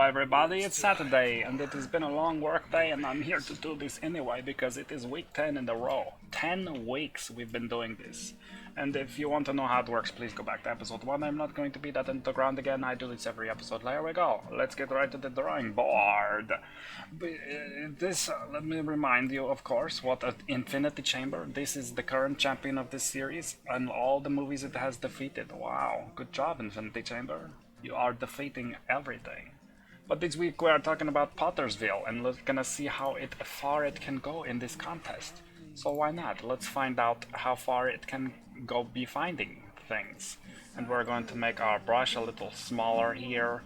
everybody, it's Saturday and it has been a long work day and I'm here to do this anyway because it is week 10 in a row. 10 weeks we've been doing this. And if you want to know how it works, please go back to episode 1. I'm not going to beat that into the ground again. I do this every episode. There we go. Let's get right to the drawing board. Let me remind you, of course, what an Infinity Chamber. This is the current champion of this series and all the movies it has defeated. Wow, good job, Infinity Chamber. You are defeating everything. But this week we are talking about Pottersville and we're gonna see how far it can go in this contest. So why not? Let's find out how far it can go be finding things. And we're going to make our brush a little smaller here,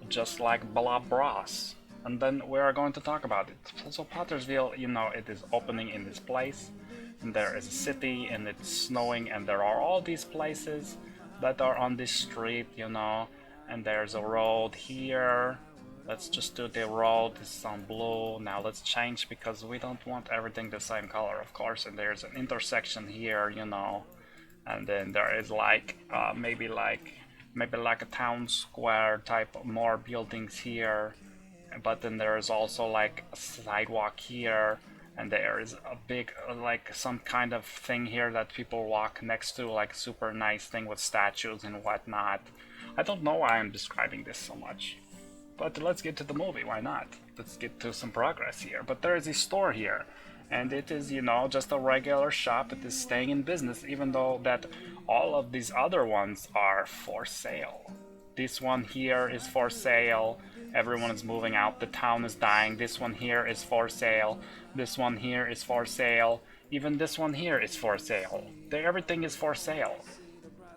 just like Blob Bros. And then we are going to talk about it. So Pottersville, you know, it is opening in this place. And there is a city and it's snowing and there are all these places that are on this street, you know. And there's a road here. Let's just do the road. This is on blue. Now let's change because we don't want everything the same color, of course. And there's an intersection here, you know. And then there is like maybe like a town square type, more buildings here. But then there is also like a sidewalk here. And there is a big like some kind of thing here that people walk next to, like super nice thing with statues and whatnot. I don't know why I'm describing this so much. But let's get to the movie, why not? Let's get to some progress here. But there is a store here, and it is, you know, just a regular shop. It is staying in business, even though that all of these other ones are for sale. This one here is for sale. Everyone is moving out. The town is dying. This one here is for sale. This one here is for sale. Even this one here is for sale. Everything is for sale.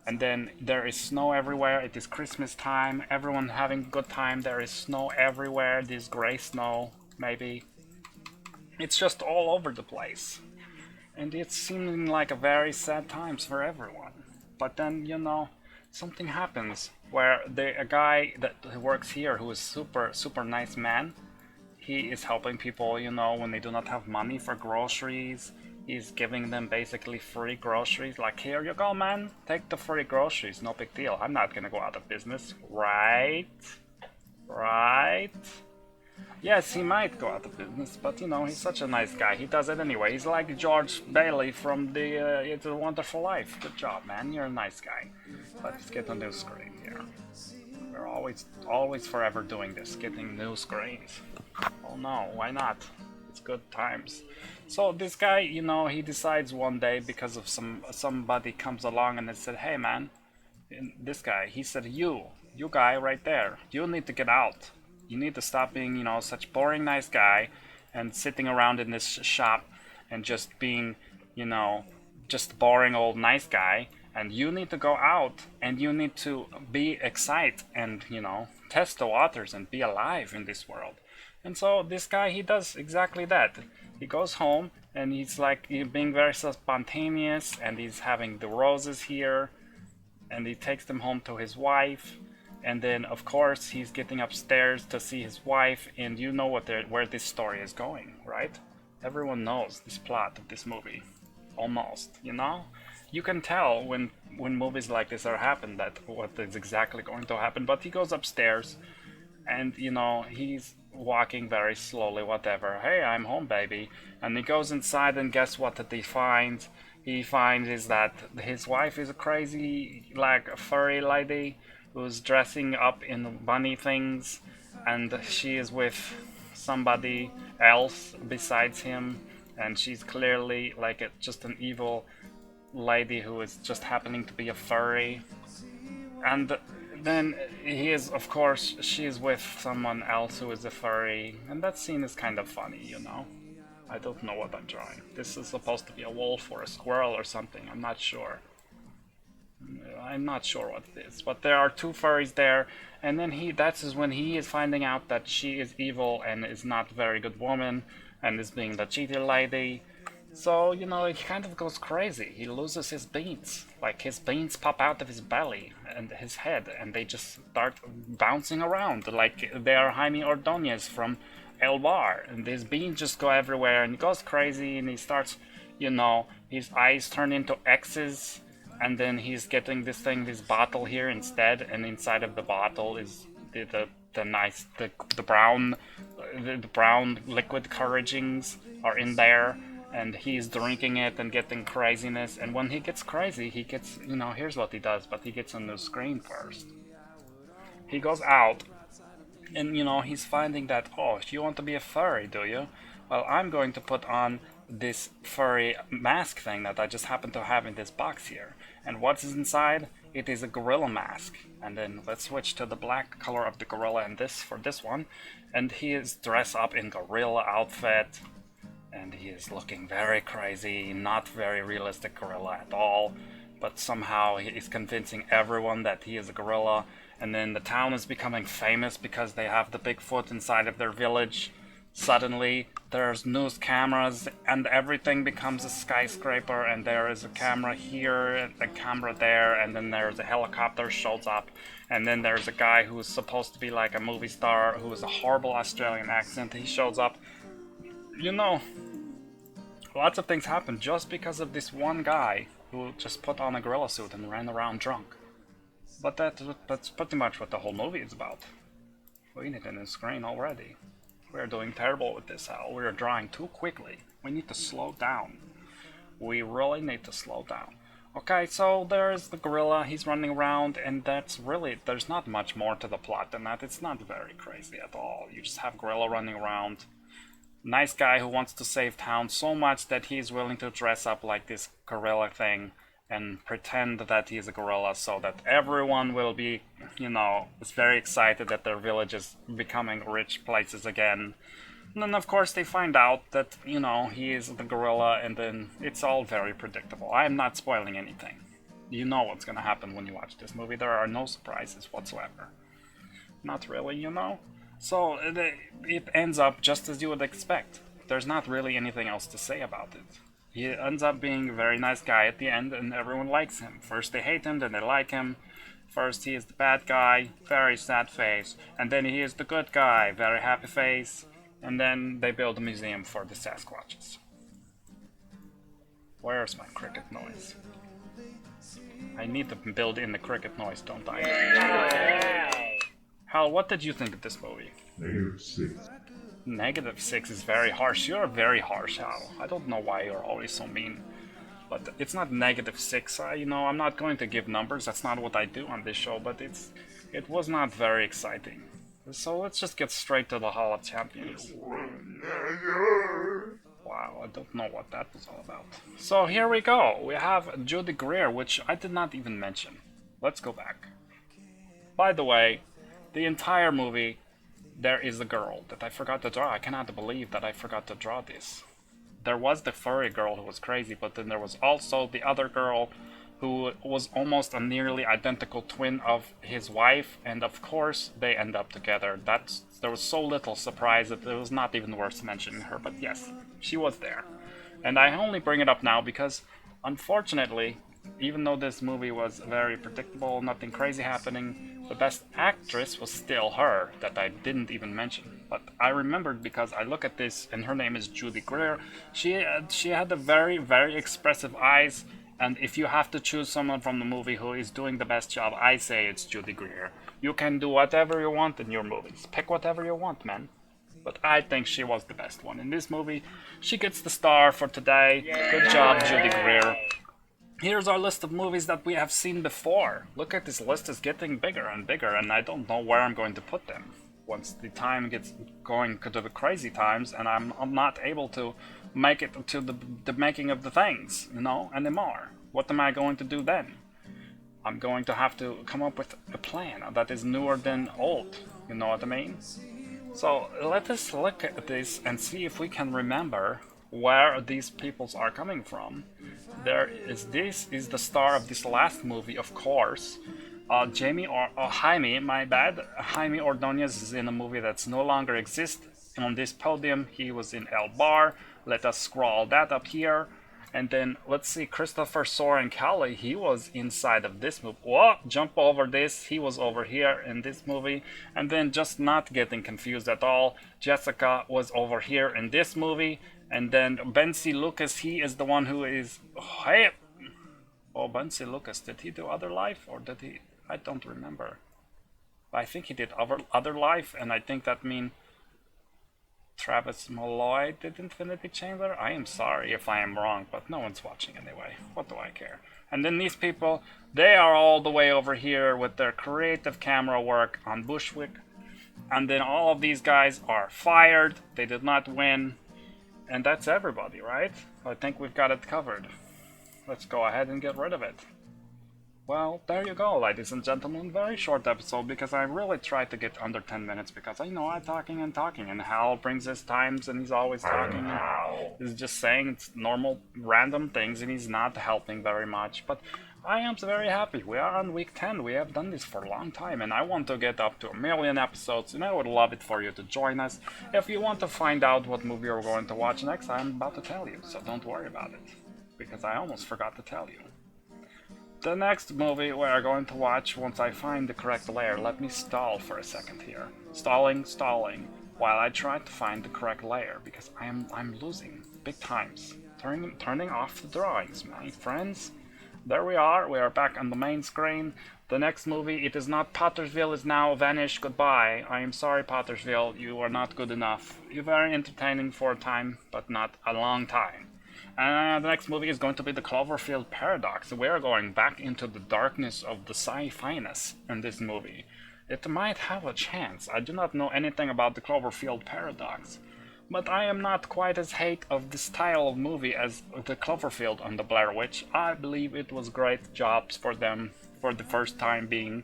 And then there is snow everywhere. It is Christmas time. Everyone having a good time. There is snow everywhere. This gray snow, maybe. It's just all over the place. And it's seeming like a very sad times for everyone. But then, you know, something happens where a guy that works here who is super nice man, he is helping people, you know, when they do not have money for groceries. He's giving them basically free groceries, like, here you go, man, take the free groceries, no big deal. I'm not gonna go out of business, right? Right? Yes, he might go out of business, but you know, he's such a nice guy. He does it anyway. He's like George Bailey from the It's a Wonderful Life. Good job, man. You're a nice guy. Let's get a new screen here. We're always forever doing this, getting new screens. Oh no, why not? It's good times. So this guy, you know, he decides one day because of somebody comes along and they said, hey man, this guy, he said, you guy right there, you need to get out. You need to stop being, you know, such boring nice guy and sitting around in this shop and just being, you know, just boring old nice guy. And you need to go out and you need to be excited and, you know, test the waters and be alive in this world. And so this guy, he does exactly that. He goes home and he's like being very spontaneous and he's having the roses here and he takes them home to his wife. And then, of course, he's getting upstairs to see his wife, and you know where this story is going, right? Everyone knows this plot of this movie. Almost, you know? You can tell when movies like this are happen that what is exactly going to happen. But he goes upstairs, and, you know, he's walking very slowly, whatever. Hey, I'm home, baby. And he goes inside, and guess what that he finds? He finds is that his wife is a crazy, like, a furry lady who's dressing up in bunny things, and she is with somebody else besides him, and she's clearly like just an evil lady who is just happening to be a furry. And then he is, of course, she is with someone else who is a furry, and that scene is kind of funny, you know. I don't know what I'm drawing. This is supposed to be a wolf or a squirrel or something, I'm not sure. I'm not sure what it is, but there are two furries there, and then that's when he is finding out that she is evil and is not a very good woman and is being the cheater lady. So, you know, he kind of goes crazy. He loses his beans. Like, his beans pop out of his belly and his head, and they just start bouncing around like they are Jaime Ordonez from El Bar, and his beans just go everywhere, and he goes crazy, and he starts, you know, his eyes turn into X's. And then he's getting this bottle here instead, and inside of the bottle is the the brown the brown liquid couragings are in there, and he's drinking it and getting craziness. And when he gets crazy, he gets, here's what he does, but he gets on the screen first. He goes out, and he's finding that, oh, you want to be a furry, do you? Well, I'm going to put on this furry mask thing that I just happen to have in this box here. And what's inside? It is a gorilla mask. And then let's switch to the black color of the gorilla and this for this one. And he is dressed up in gorilla outfit, and he is looking very crazy, not very realistic gorilla at all. But somehow he is convincing everyone that he is a gorilla. And then the town is becoming famous because they have the Bigfoot inside of their village. Suddenly, there's news cameras, and everything becomes a skyscraper, and there is a camera here, and a camera there, and then there's a helicopter shows up, and then there's a guy who's supposed to be like a movie star, who has a horrible Australian accent. He shows up. Lots of things happen just because of this one guy who just put on a gorilla suit and ran around drunk. But that's pretty much what the whole movie is about. We need it in the screen already. We're doing terrible with this, Hal. We're drawing too quickly. We need to slow down. We really need to slow down. Okay, so there's the gorilla. He's running around, and that's really... There's not much more to the plot than that. It's not very crazy at all. You just have gorilla running around. Nice guy who wants to save town so much that he's willing to dress up like this gorilla thing and pretend that he's a gorilla so that everyone will be, is very excited that their village is becoming rich places again. And then, of course, they find out that, he is the gorilla, and then it's all very predictable. I am not spoiling anything. You know what's gonna happen when you watch this movie. There are no surprises whatsoever. Not really, So it ends up just as you would expect. There's not really anything else to say about it. He ends up being a very nice guy at the end, and everyone likes him. First they hate him, then they like him. First he is the bad guy, very sad face. And then he is the good guy, very happy face. And then they build a museum for the Sasquatches. Where's my cricket noise? I need to build in the cricket noise, don't I? Hal, what did you think of this movie? -6. -6 is very harsh. You're very harsh, Hal. I don't know why you're always so mean. But it's not -6. I'm not going to give numbers. That's not what I do on this show. But it was not very exciting. So let's just get straight to the Hall of Champions. Wow, I don't know what that was all about. So here we go. We have Judy Greer, which I did not even mention. Let's go back. By the way, the entire movie, there is a girl that I forgot to draw. I cannot believe that I forgot to draw this. There was the furry girl who was crazy, but then there was also the other girl who was almost a nearly identical twin of his wife, and of course they end up together. There was so little surprise that it was not even worth mentioning her, but yes, she was there. And I only bring it up now because, unfortunately, even though this movie was very predictable, nothing crazy happening, the best actress was still her, that I didn't even mention. But I remembered because I look at this, and her name is Judy Greer. She had a very, very expressive eyes, and if you have to choose someone from the movie who is doing the best job, I say it's Judy Greer. You can do whatever you want in your movies. Pick whatever you want, man. But I think she was the best one. In this movie, she gets the star for today. Good job, Judy Greer. Here's our list of movies that we have seen before. Look at this list, is getting bigger and bigger, and I don't know where I'm going to put them. Once the time gets going to the crazy times, and I'm not able to make it to the making of the things, anymore. What am I going to do then? I'm going to have to come up with a plan that is newer than old, you know what I mean? So let us look at this and see if we can remember where these peoples are coming from. This is the star of this last movie, of course. Jaime Ordonez is in a movie that's no longer exists. On this podium, he was in El Bar. Let us scroll that up here. And then, let's see, Christopher Soren Kelly, he was inside of this movie. Whoa, jump over this, he was over here in this movie. And then, just not getting confused at all, Jessica was over here in this movie. And then, Bensi Lucas, he is the one who is... Hey! Oh, Bensi Lucas, did he do Other Life? Or did he... I don't remember. I think he did Other Life, and I think that means Travis Malloy did Infinity Chamber. I am sorry if I am wrong, but no one's watching anyway. What do I care? And then these people, they are all the way over here with their creative camera work on Bushwick. And then all of these guys are fired. They did not win. And that's everybody, right? I think we've got it covered. Let's go ahead and get rid of it. Well, there you go, ladies and gentlemen. Very short episode because I really tried to get under 10 minutes because I know I'm talking and talking, and Hal brings his times and he's always talking and he's just saying normal random things and he's not helping very much. But I am very happy. We are on week 10. We have done this for a long time and I want to get up to 1,000,000 episodes, and I would love it for you to join us. If you want to find out what movie we're going to watch next, I'm about to tell you, so don't worry about it because I almost forgot to tell you. The next movie we are going to watch, once I find the correct layer, let me stall for a second here. Stalling, while I try to find the correct layer, because I'm losing big times. Turning off the drawings, my friends. There we are back on the main screen. The next movie, it is not Pottersville, is now vanished, goodbye. I am sorry, Pottersville, you are not good enough. You're very entertaining for a time, but not a long time. The next movie is going to be the Cloverfield Paradox. We are going back into the darkness of the sci-finess in this movie. It might have a chance. I do not know anything about the Cloverfield Paradox, but I am not quite as hate of the style of movie as the Cloverfield and the Blair Witch. I believe it was great jobs for them for the first time being.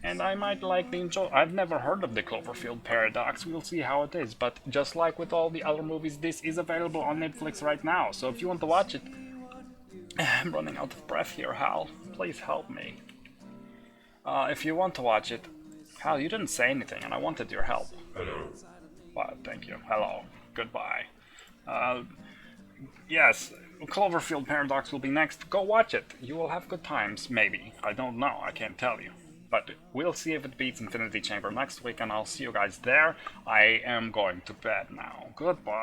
And I might like the enjoy. I've never heard of the Cloverfield Paradox. We'll see how it is. But just like with all the other movies, this is available on Netflix right now. So if you want to watch it, I'm running out of breath here, Hal. Please help me. If you want to watch it, Hal, you didn't say anything, and I wanted your help. Hello. Well, thank you. Hello. Goodbye. Yes, Cloverfield Paradox will be next. Go watch it. You will have good times, maybe. I don't know. I can't tell you. But we'll see if it beats Infinity Chamber next week, and I'll see you guys there. I am going to bed now. Goodbye.